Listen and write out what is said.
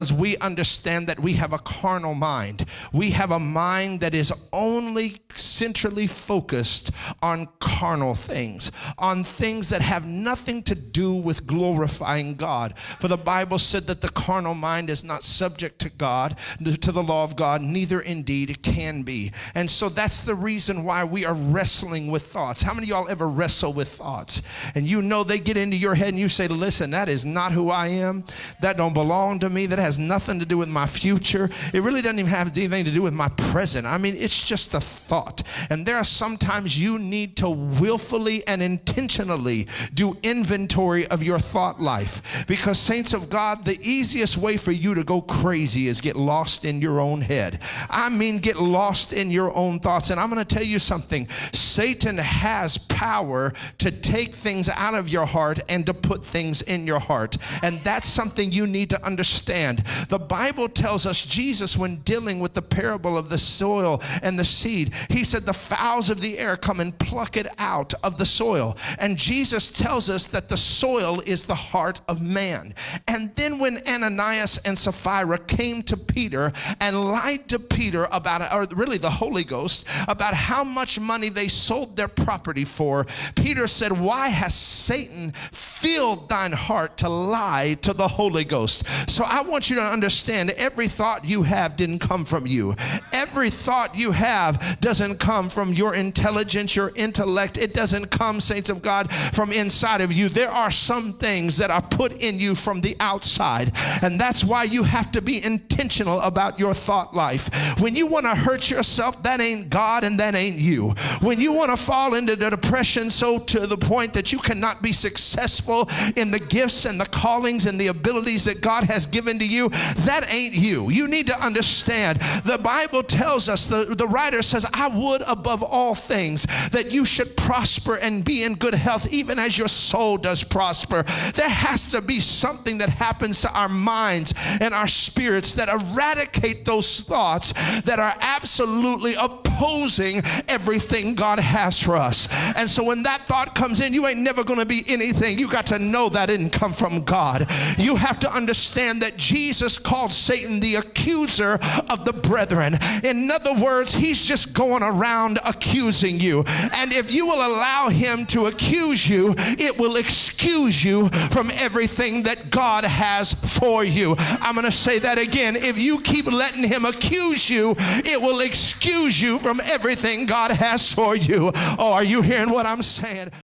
As we understand that we have a carnal mind. We have a mind that is only centrally focused on carnal things, on things that have nothing to do with glorifying God. For the Bible said that the carnal mind is not subject to God, to the law of God, neither indeed can be. And so that's the reason why we are wrestling with thoughts. How many of y'all ever wrestle with thoughts? And you know they get into your head and you say, listen, that is not who I am. That don't belong to me. That has nothing to do with my future. It really doesn't even have anything to do with my present. I mean, it's just a thought. And there are sometimes you need to willfully and intentionally do inventory of your thought life. Because saints of God, the easiest way for you to go crazy is get lost in your own head. I mean, get lost in your own thoughts. And I'm going to tell you something. Satan has power to take things out of your heart and to put things in your heart. And that's something you need to understand. The Bible tells us Jesus, when dealing with the parable of the soil and the seed, he said the fowls of the air come and pluck it out of the soil. And Jesus tells us that the soil is the heart of man. And then when Ananias and Sapphira came to Peter and lied to Peter about, or really the Holy Ghost, about how much money they sold their property for, Peter said, why has Satan filled thine heart to lie to the Holy Ghost? So I want you to understand, every thought you have didn't come from you. Every thought you have doesn't come from your intelligence, your intellect. It doesn't come, saints of God, from inside of you. There are some things that are put in you from the outside, and that's why you have to be intentional about your thought life. When you want to hurt yourself, that ain't God and that ain't you. When you want to fall into the depression so to the point that you cannot be successful in the gifts and the callings and the abilities that God has given to you, that ain't you. You need to understand. The Bible tells us, the writer says, I would above all things that you should prosper and be in good health, even as your soul does prosper. There has to be something that happens to our minds and our spirits that eradicate those thoughts that are absolutely opposing everything God has for us. And so when that thought comes in, you ain't never going to be anything. You got to know that didn't come from God. You have to understand that Jesus called Satan the accuser of the brethren. In other words, he's just going around accusing you. And if you will allow him to accuse you, it will excuse you from everything that God has for you. I'm going to say that again. If you keep letting him accuse you, it will excuse you from everything God has for you. Oh, are you hearing what I'm saying?